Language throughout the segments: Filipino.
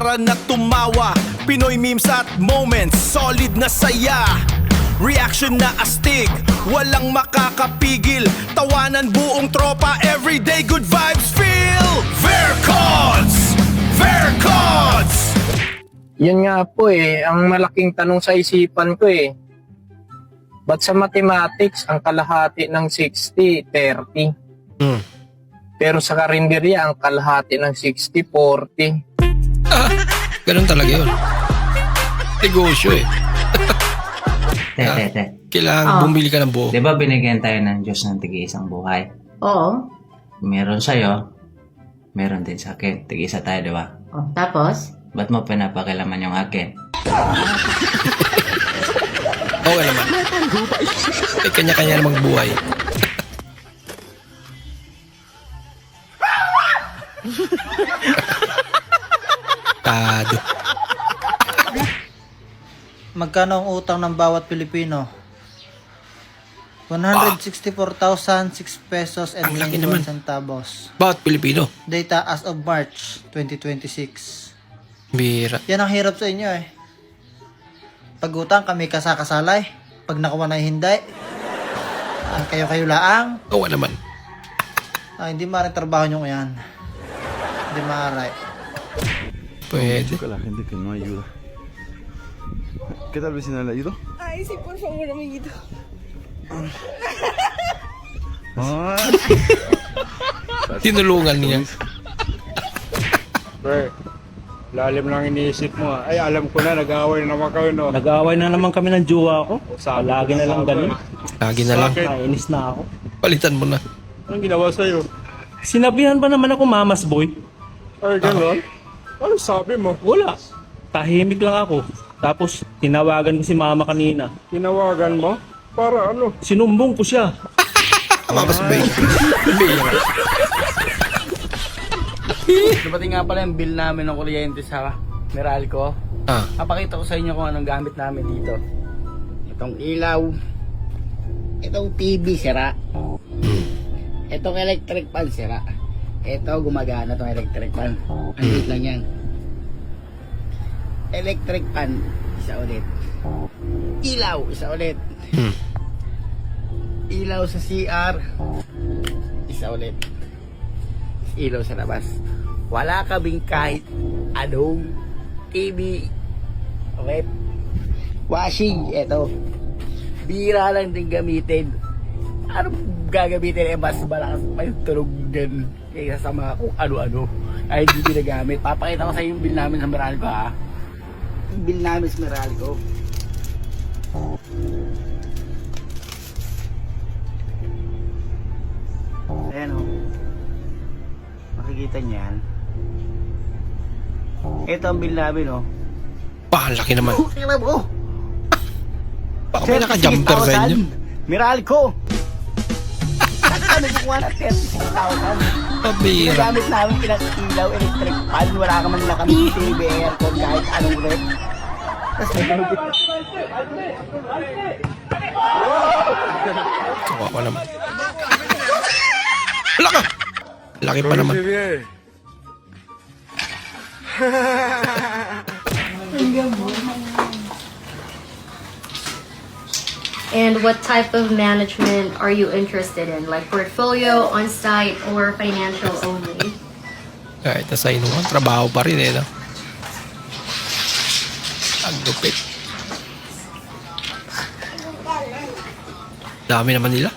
para na tumawa. Pinoy memes at moments, solid na saya. Reaction na astig, walang makakapigil. Tawanan buong tropa, everyday good vibes feel. Vercods! Vercods! Yun nga po ang malaking tanong sa isipan ko Ba't sa mathematics, ang kalahati ng 60, 30? Pero sa karinderya, ang kalahati ng 60, 40. Ganun talaga yun. Negosyo Te. Kailangan bumili ka ng buo. Di ba binigyan tayo ng Diyos ng tig-isang buhay? Oo. Meron sa'yo, meron din sa akin. Tig-isa tayo, di ba? Oh, tapos? Ba't mo pinapakilaman yung akin? Okay naman. May kanya-kanya namang buhay. Tado. Magkano ang utang ng bawat Pilipino? 164,006 pesos and Ang laki 91 naman. centavos. Bawat Pilipino. Data as of March 2026. Bira. Yan ang hirap sa inyo Pag utang kami kasakasalay. Pag nakuha na hindi. Kayo laang. Oo naman. Hindi maaaring trabaho nyo yan. Hindi maaari. Pwede. Que la gente que no ayuda. ¿Qué tal vecina le ayudo? Ay, sí, por favor, amiguito. Tinulungan niya. Pre, lalim lang iniisip mo Ay, alam ko na, nag-aaway na naman kayo, no? Nag-aaway na naman kami ng jowa ko. Lagi na lang ganun. Lagi na lang. Nainis na ako. Palitan mo na. Anong ginawa sa'yo? Sinabihan pa naman ako mamas boy. Ay, gano'n? Ano sabi mo? Wala. Tahimik lang ako. Tapos tinawagan ko si mama kanina. Tinawagan mo? Para ano? Sinumbong ko siya. Mabas ba yun? Bira. Dumating nga pala yung bill namin ng kuryente sa Meralco. Papakita ko sa inyo kung anong gamit namin dito. Itong ilaw. Itong TV sira. Itong electric fan sira. Ito gumagana tong electric fan. Andit lang yan. Electric fan, isa ulit. Ilaw, isa ulit. Ilaw sa CR, isa ulit. Ilaw sa labas. Wala kaming kahit anong TV. Okay? Washing, eto. Bira lang din gamitin. Ano gagamitin? Mas malakas pa yung tunog din kaysa sa mga kung ano-ano. Ay hindi ginagamit. Papakita ko sa yung bill namin sa Meralco Yung bill namin sa Meralco. Ayan makikita niyan. Ito ang bill namin Laki naman. Tingnan mo. Baka may naka-jumper sa inyo. Meralco. Ano yung 136,000? Pabira. Gamit namin ilang ilaw, electric fan. Wala ka man lang kami TV, aircon, kahit anong rep. Kawawa naman. Wala ka! Laki pa naman. And what type of management are you interested in? Like portfolio, on-site, or financial only? Kahit nasa inuwan, trabaho pa rin no? Ang lupit. Dami naman nila.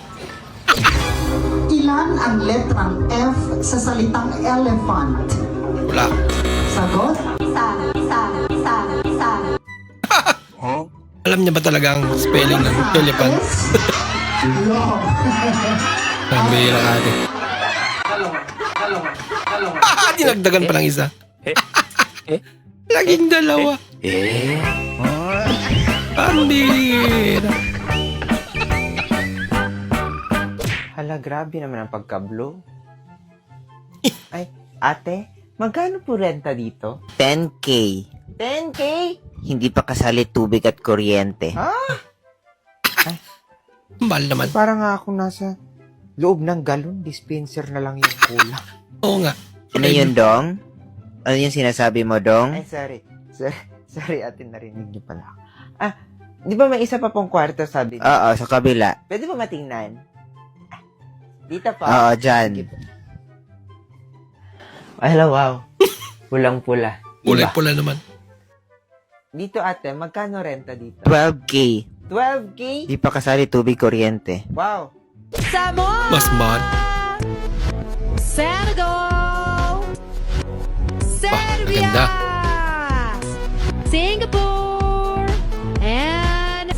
Ilan ang letrang F sa salitang elephant? Wala. Sagot? Alam niya ba talaga ang spelling ng elephant? Ang bihira ka ate. Dinagdagan pa ng isa. Laging dalawa. Ang bihira. Hala, grabe naman ang pagka-blow. Ay, ate, magkano po renta dito? 10K. 10K? Hindi pa kasali tubig at kuryente. Ay, mahal naman. parang nga ako nasa loob ng galon, dispenser na lang yung kulang. Oo nga. Ano yun, Dong? Ano yung sinasabi mo, Dong? Ay, sorry. Sorry, ate, narinig niyo pala ako. Di ba may isa pa pong kwarto, sabi niyo? Oo, sa kabila. Pwede ba matingnan? Dito pa. Oo, dyan. Sige po. Ay, wow. Pulang-pula. Pula naman. Dito, ate, magkano renta dito? 12K. 12K? Di pa kasali tubig, kuryente. Wow. Mas mahal. Senegal! Serbia! Ganda. Singapore! And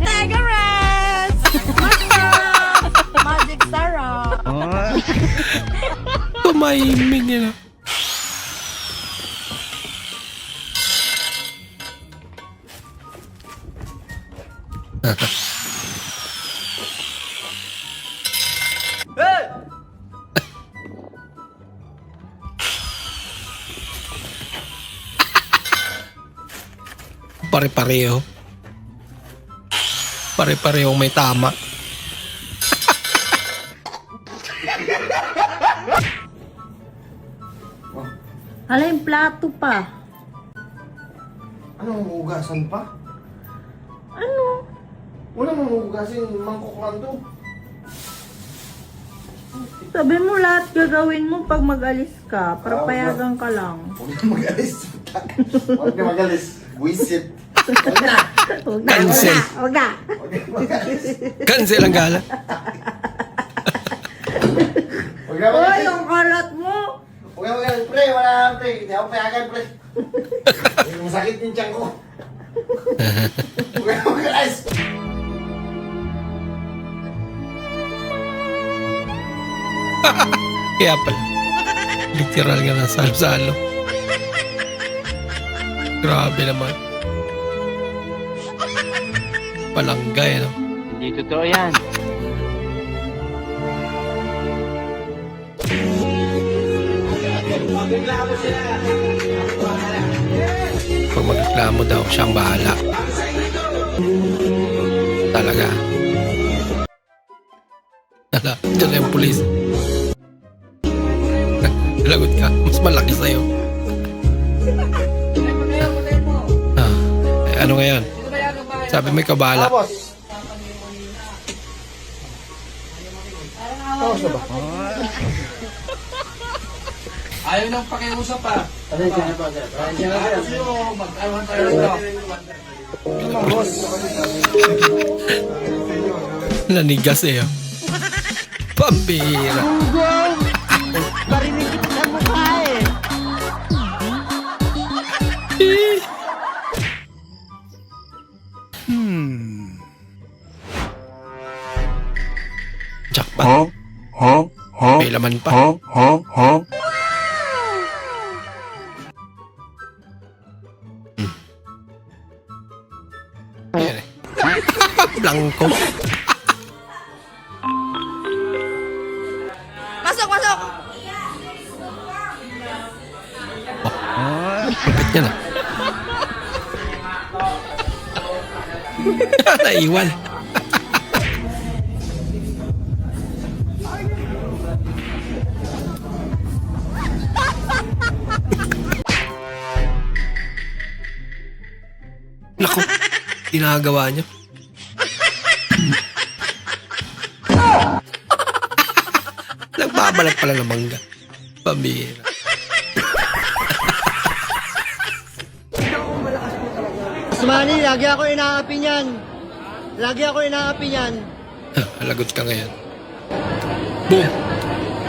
Niagaras! Magic Sarah! Tumahimik nila. Pare-pareho. Pare-parehong may tama. Hala yung plato pa. Anong hugasan pa? Ano? Wala mong hugasin, mangkok lang to. Sabi mo lahat gagawin mo pag mag-alis ka. Para payagan ka lang. Huwag na mag-alis. Huwag na mag-alis. Buisit. Huwag na. Cancel. Huwag na. Huwag na mag-alis. Cancel ang gala. Huwag na Hoy, mag-alis. yung kalat mo. Huwag na mag-alis. Pre, wala na pre. Hindi ako payagan pre. Masakit yung tiyan ko. Huwag na mag-alis. Kaya pala. Literal nga ng salo-salo. Grabe naman. Palanggay, no? Hindi totoo yan. Pag magreklamo daw, siyang bahala. Talaga. Hala, dyan na yung pulis. Lagot ka, mas malaki sa'yo. Ano ngayon? Sabi may kabala. Ayaw nang pakiusap pa. Nanigas eh. Pambira. Barinig kita sa mukha eh. Jackpot. May laman pa. Ayan eh. Blanco. Masok, masok! Bakit yan ah? Naiwan. Naku, ginagawa niyo. Nagbabalat pala ng mangga. Pambira. Sumani, lagi ako inaapi niyan. Lagi ako inaapi niyan. Lagot ka ngayon. Boom!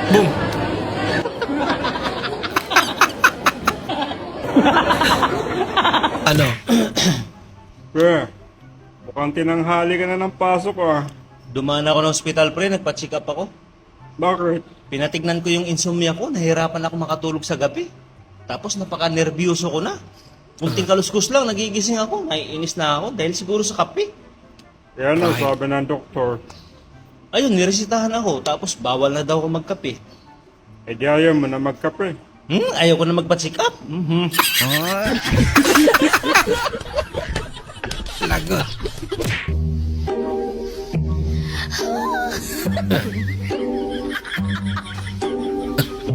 Boom! Ano? Pre, mukhang tinanghali ka na ng pasok ah. Dumaan ako ng hospital, pre. Nagpa-check up ako. Bakit? Pinatignan ko yung insomnia ko. Nahirapan ako makatulog sa gabi. Tapos napaka-nervyoso ko na. Kunting kaluskus lang, nagigising ako. Naiinis na ako dahil siguro sa kape. Yan ang sabi ng doktor. Ayun, niresitahan ako. Tapos bawal na daw ako magkape. Eh di ayaw mo na magkape. Ayaw ko na magpa-check up. Lagot.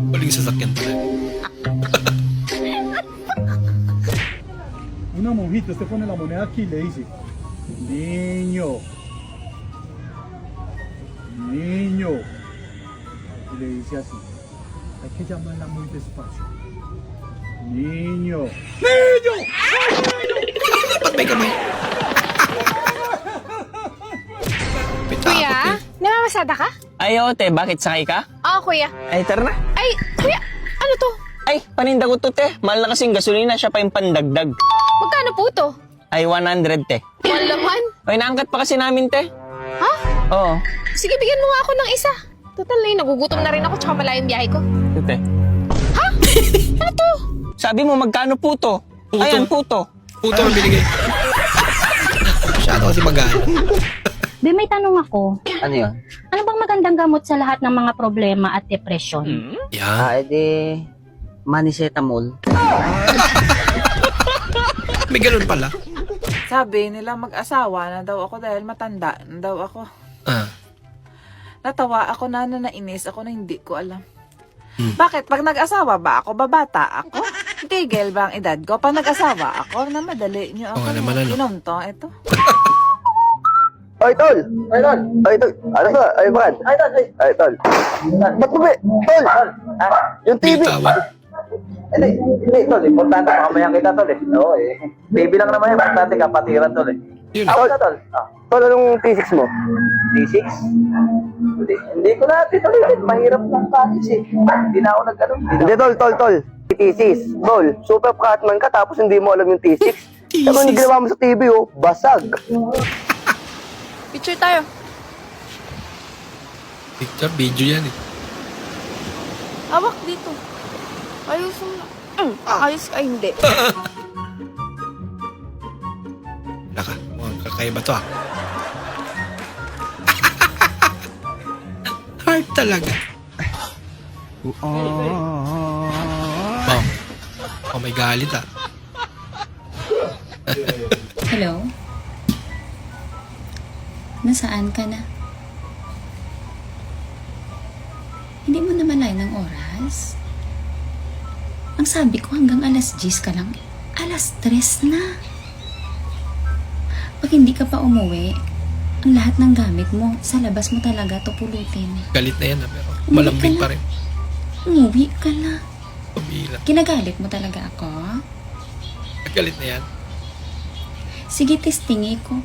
Huling sasakyan pala. Mijito, usted pone la moneda aquí y le dice, niño, niño. Y le dice así, hay que llamarla muy despacio. Niño. ¡Niño! Ba't may kamay? Kuya, namamasada ka? Ay, ote, bakit sakay ka? Oo, kuya. Ay, tara na. Ay, kuya, ano to? Ay, paninda ko to, te. Mahal na kasing gasolina, siya pa yung pandagdag. Magkano po to? Ay, 100, te. Mahal naman. Ay, naangkat pa kasi namin, te. Ha? Oo. Sige, bigyan mo nga ako ng isa. Total na nagugutom na rin ako tsaka malayong biyahe ko. Te. Ha? Ano to? Sabi mo, magkano puto? Puto? Ayan, puto. Puto ang binigay. Masyado kasi magana. Be, may tanong ako. Ano yun? Ano bang magandang gamot sa lahat ng mga problema at depresyon? Yan. Edi, manisetamol. May ganun pala. Sabi nila mag-asawa na daw ako dahil matanda na daw ako. Ah. Natawa ako na nainis ako na hindi ko alam. Bakit? Pag nag-asawa ba ako, babata ako? Tigil ba ang edad ko? Pag nag-asawa ako, na madali nyo ako. Oo naman, ano? Inom to, ito. Ay, tol! Ay, tol! Ay, tol! Ano ba? Ay, bakit? Ay, tol! Ay, tol! Ba't mo ba? Tol! Yung TV! Hindi, tol. Importante. Makamayang kita, tol eh. Oo eh. TV lang naman yung importante. Kapatiran, tol eh. Yun. Ako na, tol. Tol, anong T6 mo? T6? Hindi ko na tituloy. Mahirap lang kalis eh. Hindi na ako nag-ano. Hindi, tol. T6. Tol, super Catman ka tapos hindi mo alam yung T6. Tapos yung ginawa mo sa TV, oh, basag. Picture tayo. Picture, video yan eh. Hawak dito. Ayos mo na. Ayos ka, hindi. Wala ka. Mukhang kakaiba to ah. Hard talaga. Oh, may galit ah. Hello? Nasaan ka na? Hindi mo naman ng oras? Ang sabi ko hanggang alas 10 ka lang. Alas 3 na. Pag hindi ka pa umuwi, ang lahat ng gamit mo, sa labas mo talaga to pulutin. Galit na yan ah, pero malambing pa rin. Umuwi ka na. Pabila. Kinagalit mo talaga ako? Galit na yan. Sige, testingi ko.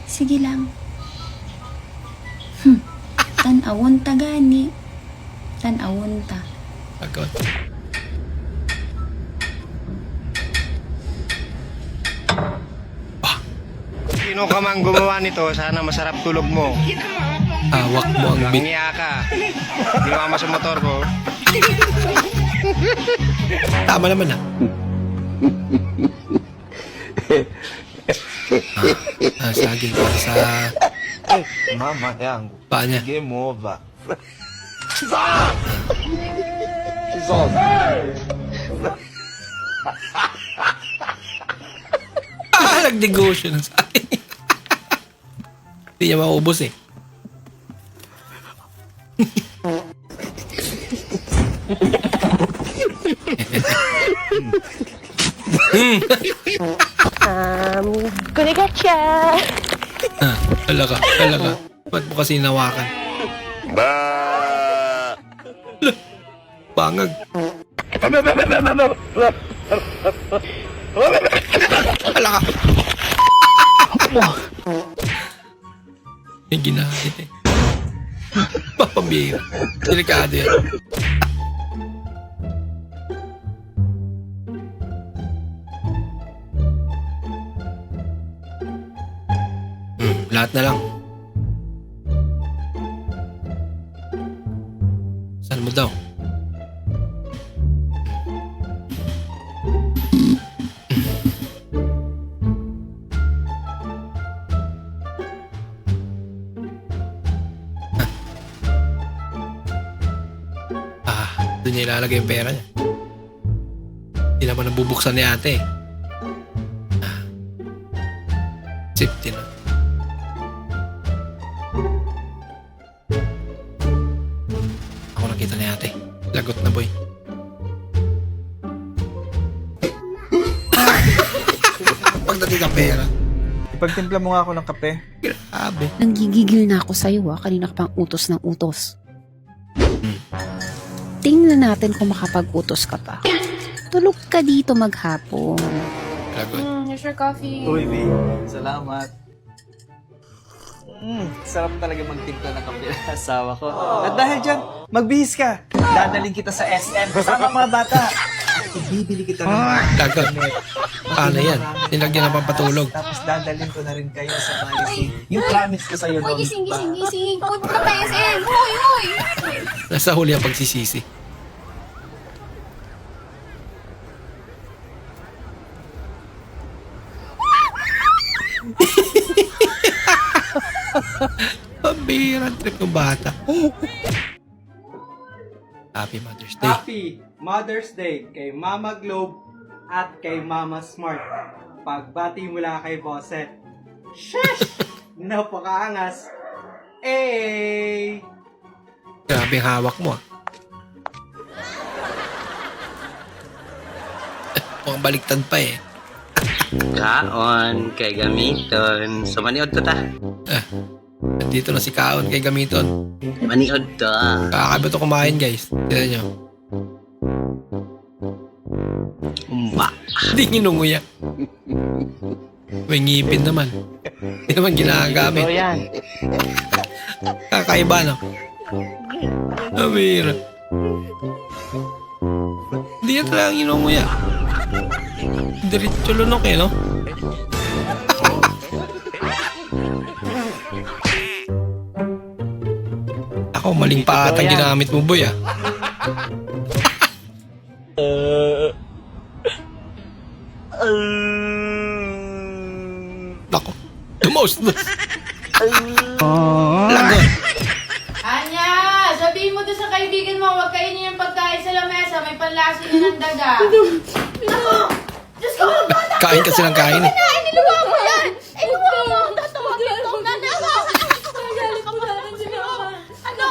Sige lang. Tanawon ta gani. Tanawon ta. Agad. Sino ka mang gumawa nito, sana masarap tulog mo. Hawak mo ang bit. Nangiya ka. Hindi mama sa motor ko. Tama naman ah. Saging para sa Mama yang. paa niya. Game over. Nagdegosyo ng saging. Hindi niya maubos eh. Kurigacha! Talaga. Ba't mo kasi nawakan? Bangag. Talaga. Yung ginahit eh. Papabira. Delikado yan. Lahat na lang. Saan mo daw? Doon niya ilalagay yung pera niya. Hindi naman nabubuksan ni ate eh. Safety na. Ako nakita ni ate. Lagot na boy. pagdating sa pera. Ipagtimpla mo nga ako ng kape. Grabe. Nanggigigil na ako sa'yo kanina ka pang utos ng utos. Tingnan natin kung makapag-utos ka pa. Tulog ka dito maghapon. Here's your coffee. Uy, B. Salamat. Sarap talaga magtimpla ng kape ng asawa ko. At dahil dyan, magbihis ka. Dadaling kita sa SM. Kasama mga bata. Bibili kita ng Dagat. Paano yan? Nilagyan ng pampatulog. Tapos dadalhin ko na rin kayo sa policy. Yung promise ko sa'yo Uy, noon. gising. Uy, punta tayo sa SM. Uy. Nasa huli ang pagsisisi. Pambihirang trip ng bata. Happy Mother's Day. Happy Mother's Day kay Mama Globe at kay Mama Smart. Pagbati mula kay Bosset. Shush! Napakaangas. Eh! Grabe ang hawak mo ah. Mukhang baliktad pa eh. Kaon kay gamiton. So maniod ko ta. Dito na si Kaon kay Gamiton. Maniod to. Kakaiba to kumain guys. Tignan nyo. Hindi nginunguya. May ngipin naman. Hindi naman ginagamit. Ito yan. Kakaiba no? Amira. Hindi yan talagang nginunguya. Diretso lunok eh no? Ako, maling pa ata ginamit mo, boy, ah. Nako, dumaos na. Lagot. Anya, sabihin mo doon sa kaibigan mo, huwag kainin yung pagkain sa lamesa, may panlasa na ng daga. Nako! Diyos ko, bata! Kain kasi ng kain eh. Iniluwa mo yan! Iniluwa mo! Tatawagin ko na nako! Ano?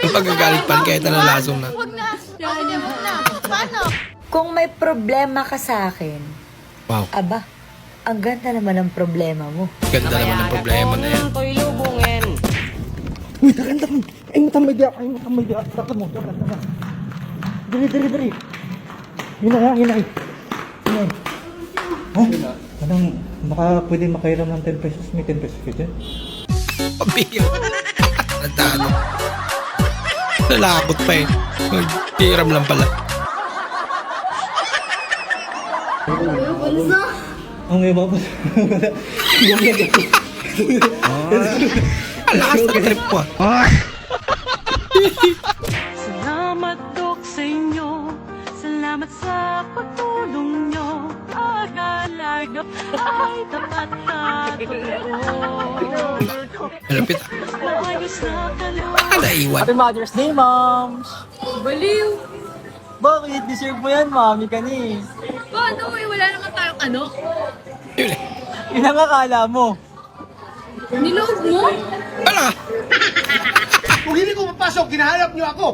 Ang pagkagalit pa rin kahit nalasong na. Huwag na! Sige, huwag na! Paano? Kung may problema ka sa akin, Wow, aba, ang ganda naman ng problema mo. ganda naman ang problema na yan. Uy, takan. Ay, matamay di ako. Takan mo. Dali. Yun na. Oh, anong, pwede makairam ng 10 pesos? May 10 pesos ka dyan? Pabigyan. Nandaan. Nalakot pa eh. Hiram lang pala. Ang iba pa. Alakas na trip ko ah. Salamat, Dok, sa inyo. Salamat sa pagtulong nyo. Pag-alaga ay tapat na Malapit ah. Baka naiwan. Happy Mother's Day, Moms! Baliw! Bakit? Deserve mo yan, Mami ka ni. Paano eh? Wala naman tayong ano? Yun eh. Yun ang akala mo. Niloob mo? Wala. Kung hindi ko papasok, ginahanap niyo ako.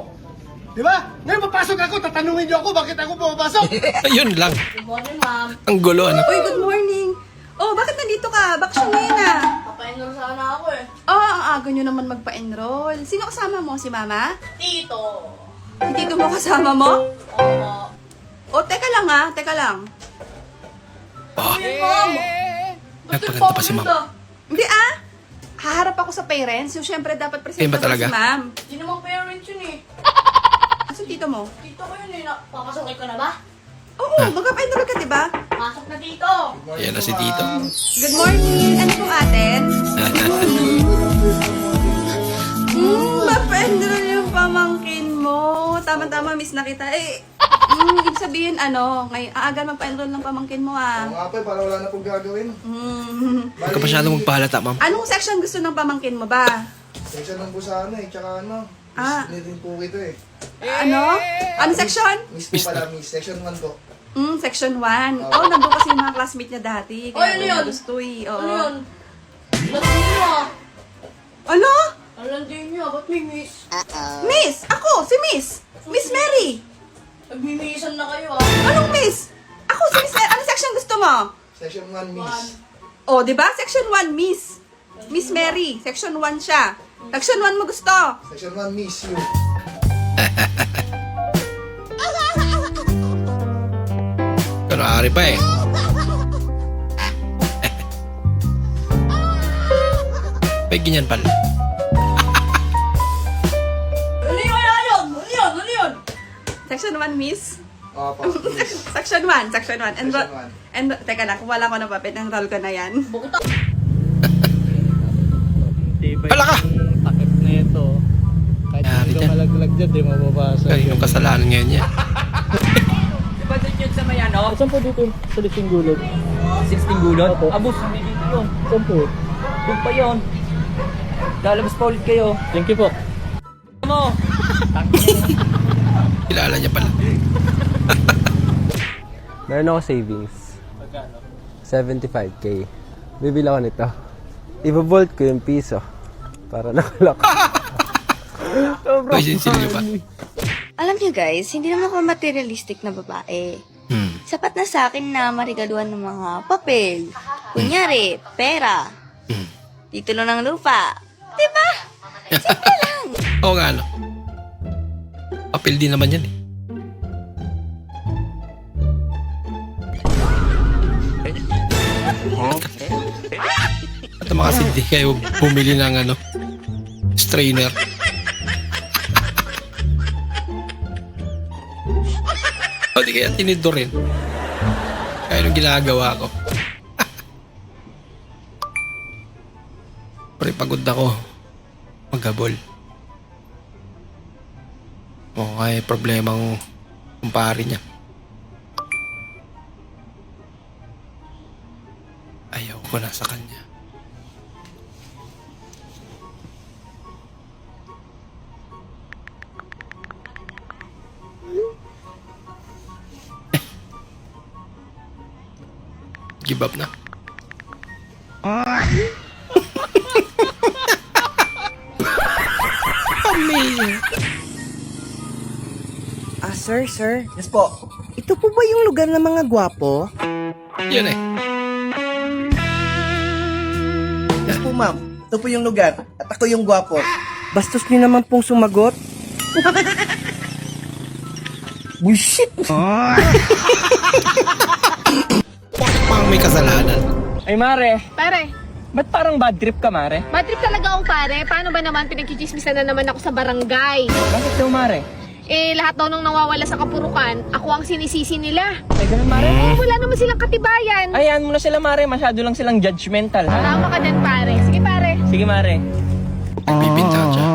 Di ba? Ngayon papasok ako, tatanungin niyo ako bakit ako pumapasok. Ayun lang. Good morning, ma'am. Ang gulo ano. Uy, good morning. Oh, bakit nandito ka? Bakasyon ngayon ah. Papaenroll sana ako eh. Oh, ang aga nyo naman magpa-enroll. Sino kasama mo? Si Mama? Tito. Si Tito mo kasama mo? Oo. Oh, teka lang ah. Teka lang. Ma'am. Nagpaganda pa si ma'am. Hindi ah. Haharap ako sa parents. So, syempre dapat present ba talaga? si Ma'am. Hindi naman parents yun eh. Asan Tito mo? Tito ko yun eh. Papasokay ko na ba? Oo, magpa-enroll ka, diba? Pasok na dito. Ayan na si Tito. Good morning. Ano pong atin? Mapa-enroll yung pamangkin mo. Tama-tama, miss na kita. Ibig sabihin, aagan magpa-enroll ng pamangkin mo ah. Oo nga pa, para wala na pong gagawin. Huwag ka masyadong magpahalata, ma'am. Anong section gusto ng pamangkin mo ba? Section ng busana eh, tsaka Miss din po ito eh. Ano? Anong section? Miss po pala, Miss. Section 1 po. Section 1. Nandun kasi yung mga classmate niya dati. Kaya ano yun? gusto eh. Oo. Ano yun? Ba't niyo ah? Ano? Alandiin niyo, ba't may miss? Miss! Ako! Si Miss! Miss Mary! Nagmimisan na kayo ah. Anong Miss? Ako si Miss Mary. Anong section gusto mo? Section 1, miss. Oh, di ba? Section 1, Miss. Miss Mary. Section 1 siya. Section 1 mo gusto. Section 1, miss you. Pero ari pa eh. May ganyan pala. Ano yun? Section 1, Miss. Opo, miss. Section 1. Section 1. Section 1. Teka na, wala ko na papel. Enroll ko na yan. Pala ka! Takip na ito. Kahit hindi ka malaglag dyan, di mababasa. Kaninong kasalanan ngayon yan? Di ba dun yun sa may ano? Saan po dito? Sa 16 gulod. 16 gulod? Abos, hindi dito yun. Saan po? Doon pa yun. Lalabas pa ulit kayo. Thank you po. Mo! Kilala niya pala. Meron ako savings. 75k. Bibili ako nito. Ibabolt ko yung piso. Para nakalak. Alam niyo guys, hindi naman ako materialistic na babae. Sapat na sa akin na marigaluhan ng mga papel. Kunyari, pera. Titulo ng lupa. Diba? Simple lang. Oo nga, no? Papel din naman yan eh. At mga hindi kayo bumili ng ano, strainer. O di kaya tinidor rin. Kaya nung ginagawa ko. Pero pagod ako maghabol. O kaya problemang kumpare niya. Ayaw ko na sa kanya. Give up na. Amazing. Sir. Yes po. Ito po ba yung lugar ng mga gwapo? Yun eh. Yes po, ma'am. Ito po yung lugar. At ako yung gwapo. Bastos niyo naman pong sumagot. Bullshit! Parang may kasalanan. Ay, Mare. Pare, Ba't parang bad trip ka, Mare? bad trip talaga ako pare. Paano ba naman pinagchichismisan na naman ako sa barangay? Bakit daw, Mare? Eh, lahat daw nung nawawala sa kapurukan, ako ang sinisisi nila. Ay, ganun, Mare? Eh, wala naman silang katibayan. Ayan mo na sila, Mare. Masyado lang silang judgmental. Tama ka dyan, pare. Sige, pare. Sige, Mare. Nagpipinta siya.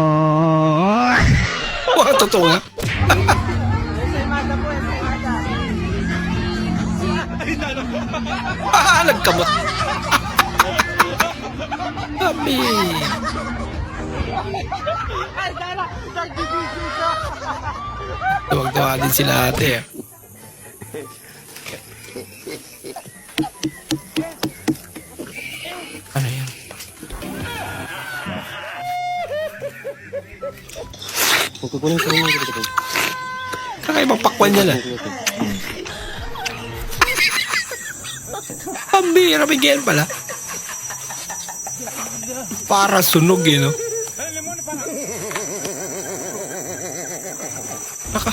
Wow, totoo nga. Nagkamot. Happy. Tuwag-tuwa din sila ate. Ano yan? Kakaibang pakwan niya lang. Pambira, bigyan pala. Para sunog eh, no? Baka.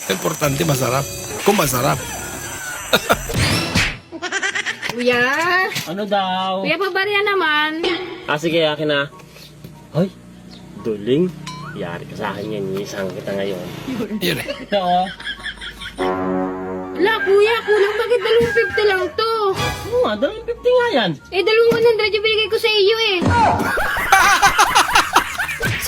Importante masarap. Kung masarap. Kuya. Ano daw? Kuya, pabarya naman. Sige, akin na. Hoy, duling. Yari ka sa akin yan. Isang kita ngayon. Yun eh. Ito, oh. Wala, kuya. Kulang bakit 250 lang to? Oo nga, 250 nga yan. Eh, 200 yung binigay ko sa iyo eh.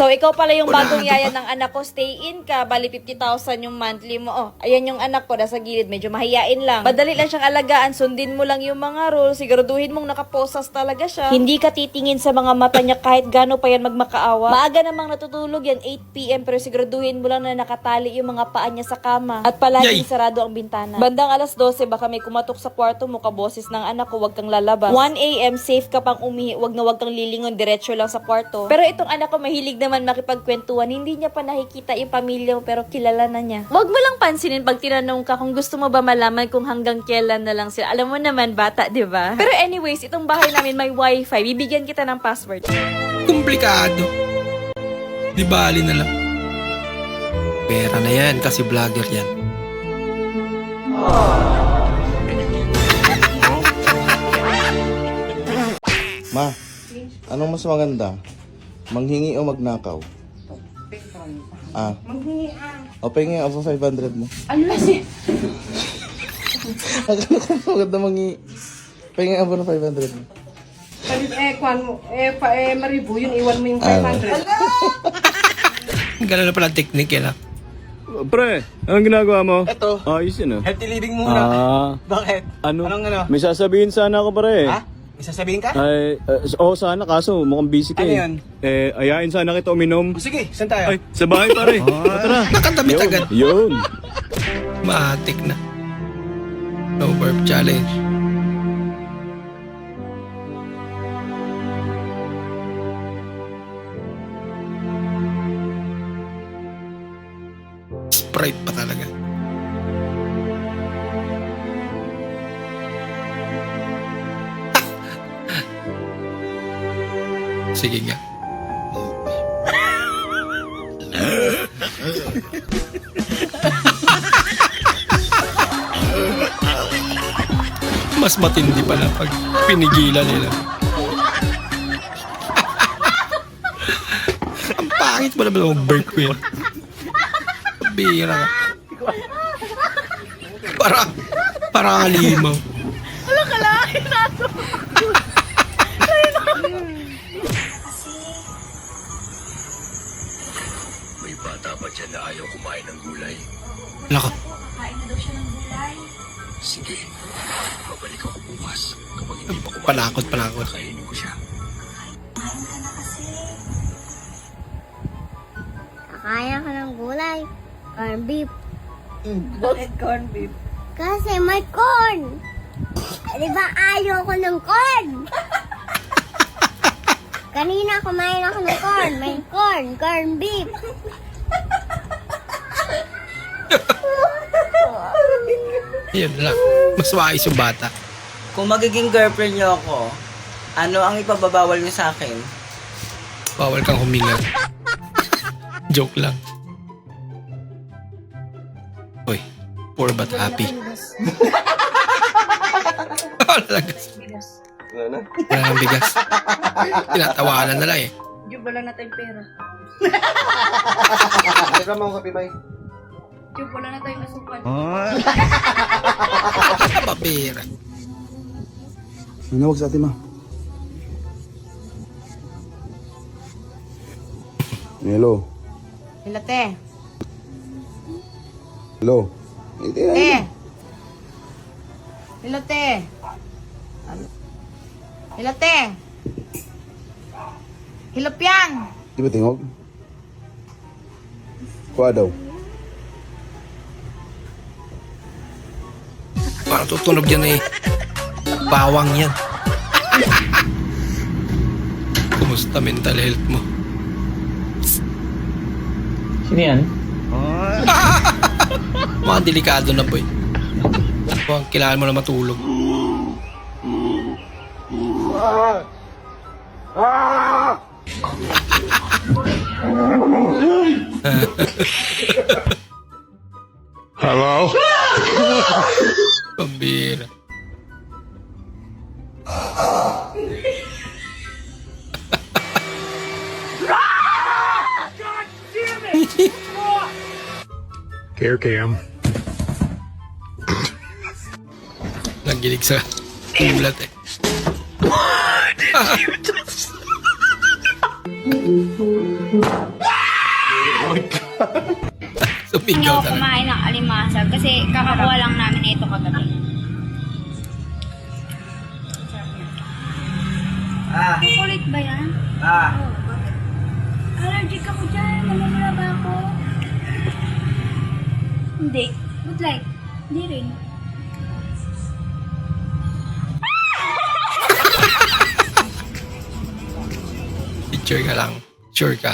So, ikaw pala yung bagong yaya ng anak ko. Stay in ka. Bali, 50,000 yung monthly mo. Oh, ayan yung anak ko. Nasa gilid. Medyo mahiyain lang. Madali lang siyang alagaan. Sundin mo lang yung mga rules. Siguraduhin mong nakaposas talaga siya. Hindi ka titingin sa mga mata niya kahit gano pa yan magmakaawa. Maaga namang natutulog yan, 8 p.m. Pero siguraduhin mo lang na nakatali yung mga paa niya sa kama. At palaging sarado ang bintana. Bandang alas 12, baka may kumatok sa kwarto mo, kaboses ng anak ko, huwag kang lalabas. 1 a.m., safe ka pang umihi. Huwag na huwag kang lilingon. Diretso lang sa kwarto. Pero itong anak ko mahilig naman makipagkwentuhan, hindi niya pa nakikita yung pamilya mo pero kilala na niya. Huwag mo lang pansinin pag tinanong ka kung gusto mo ba malaman kung hanggang kailan na lang sila. Alam mo naman, bata, di ba? Pero anyways, itong bahay namin may wifi. Bibigyan kita ng password. Komplikado. Di bali na lang. Pera na yan kasi vlogger yan. Ma, anong mas maganda? Manghingi o magnakaw? Maghingi O pengi ako 500 mo. Ano na siya? Akala ko maganda manghingi. Pengi ako ng 500 mo. Kwan mo. Maribu, yun, iwan mo yung 500. Ganun na pala ang technique yan. Pre, anong ginagawa mo? Eto. Ayos yun, Healthy living muna. Bakit? Anong ano? May sasabihin sana ako, pare. Ha? May sasabihin ka? Ay, oo sana, kaso mukhang busy ka Ano eh. yun? Ayain sana kita uminom. Sige, saan tayo? Ay, sa bahay, pare. Tara. Nakadamit agad. Yun. Maatik na. No burp challenge. Sprite pa talaga. Sige nga. Mas matindi pala pag pinigilan nila. Ang pangit mo naman ang burp ko yun. Bira ka. Para halimaw. Wala ka lang, nato. May bata ba dyan na ayaw kumain ng gulay? Wala ka. Kain na daw siya ng gulay. Sige, babalik ako bukas. Kapag hindi pa kumain, Panakot. kainin ko siya. Kaya ka ng gulay. Corn beef. Bakit corn beef? Kasi may corn. Di ba ayaw ko ng corn? Kanina kumain ako ng corn. May corn beef. Yun lang. Mas wais yung bata. Kung magiging girlfriend niyo ako, ano ang ipababawal niyo sa akin? Bawal kang huminga. Joke lang. Uy, poor but happy. Lagas. Wala nang bigas. Tinatawanan na lang eh. Diyo ba lang natin pera? Teka mo kape, bay. Diyo ba lang natin masukan? Papera. Nanawag sa atin, ma. Hello. Hila, te. Hello. Te. Hila, te. Hila, te. Hila, piyang. Di ba tingog? Kuha daw. Parang tutunog yan eh. Bawang yan. Kumusta mental health mo? Sino yan? Mga delikado na boy. Kung kailangan mo na matulog. Hello? Pambira. Care cam. Nagilig sa ulat eh. Hindi Sumigaw ako talaga. kumain ng alimasag kasi kakakuha lang namin ito kagabi. Kulit ba yan? Oh, bakit? Allergic ako dyan. Namumula ba ako? Hindi. Good like. Hindi rin. Picture ka lang. Sure ka.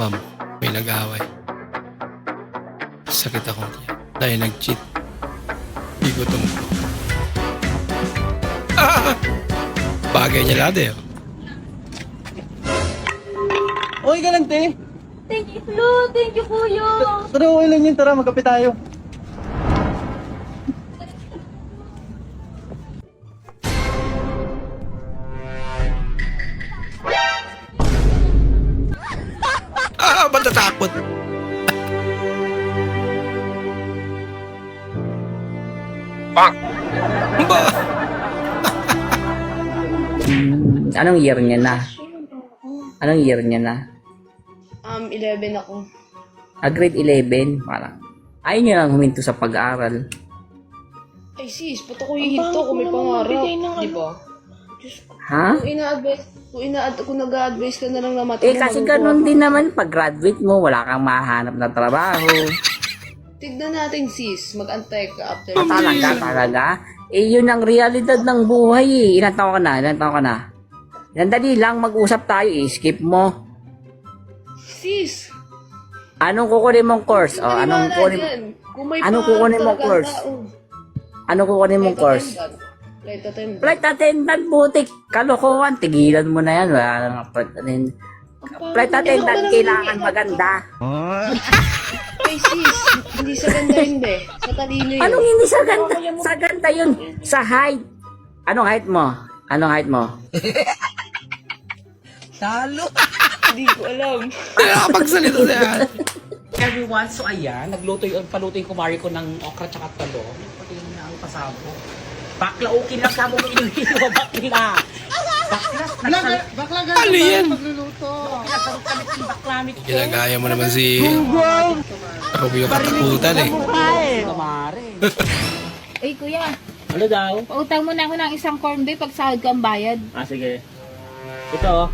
Ma'am, may nag-away. Sakit ako dahil nag-cheat. Hindi ko tumpo. Bagay niya lahat eh. Okay ka lang, te. Thank you, Flo. Thank you, Kuya. Tara, okay lang yun. Tara, magkape tayo. Ba't natakot? Bang! Ba? Anong year niya na? Anong year niya na? 11 ako. Grade 11, parang. Ayaw niya lang huminto sa pag-aaral. Ay sis, ba't ako hihinto kung may pangarap? Di ba? Ha? Kung nag-a-advise ka na lang na matalong Kasi ganun din naman, pag-graduate mo, wala kang mahanap na trabaho. Tignan natin sis, mag-antay ka after. Talaga? Yun ang realidad ng buhay eh. Ilan taon ka na? Dali lang, mag-usap tayo eh. Skip mo. Sis! Anong kukunin mong course? Anong kukunin mong course? Anong kukunin mong course? Flight attendant, butik. Kalokohan, tigilan mo na yan. Wala nang flight attendant. Flight attendant, kailangan maganda. Ay sis, hindi sa ganda yun be. Sa talino yun. Anong hindi sa ganda? Sa ganda yun. Sa height. Anong height mo? Talo. Hindi ko alam. Nakapagsalita siya. Everyone, so ayan, paluto yung kumari ko ng okra tsaka talong. Pati yung ang pasabo. Bakla, okay lang sa mga inuhilo, bakla. Bakla Ano yan? magluluto. Ginagaya mo naman si Robio katakutan eh. Kumari. Uy, kuya. Ano daw? Pautang mo na ako ng isang corn beef pag sahod ka ang bayad. Sige. Ito.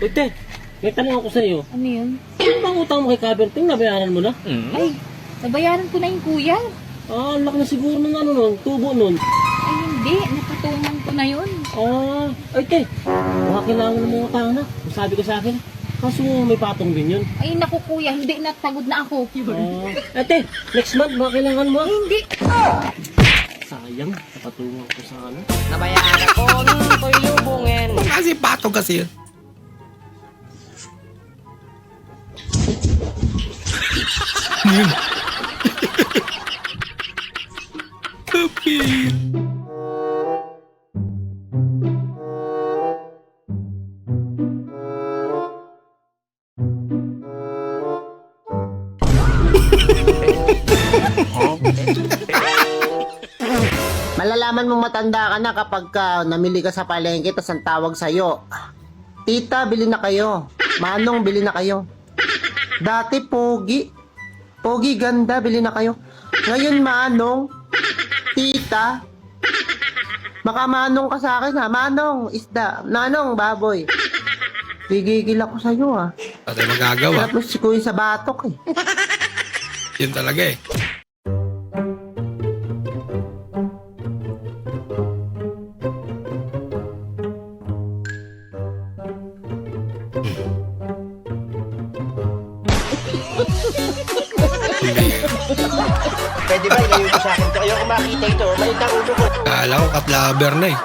Ute, may tanong ako sa iyo. Ano yun? Ano bang utang mo kay Caberting? Nabayaran mo na? Ay, nabayaran ko na yung kuya. Ang laki na siguro ng nun, tubo nun. Ay, hindi. Napatungan ko na yun. Ay, te. Baka kailangan ng mga utang na. Sabi ko sa akin. Kaso may patong din yun. Ay, naku kuya. Hindi na. Pagod na ako. Ate, next month baka kailangan mo. Hindi. Sayang. Napatungan ko sa ano. Nabayaran ko nung ko'y lubungin. Kasi patong kasi yun. Kapit. Malalaman mo matanda ka na kapag namili ka sa palengke tas ang tawag sa'yo, Tita, bili na kayo. Manong, bili na kayo. Dati, Pogi. Pogi, ganda, bili na kayo. Ngayon, Manong, Tita, baka Manong ka sa akin ha. Manong, isda. Manong, baboy. Gigigil ako sa'yo ha. Pati magagawa. Tapos si Kuya sa batok eh. Yun talaga eh. Pwede ba ilayo ko sa akin? Ayoko makita ito. Malit ang ulo ko. Kala ko katlaber na eh.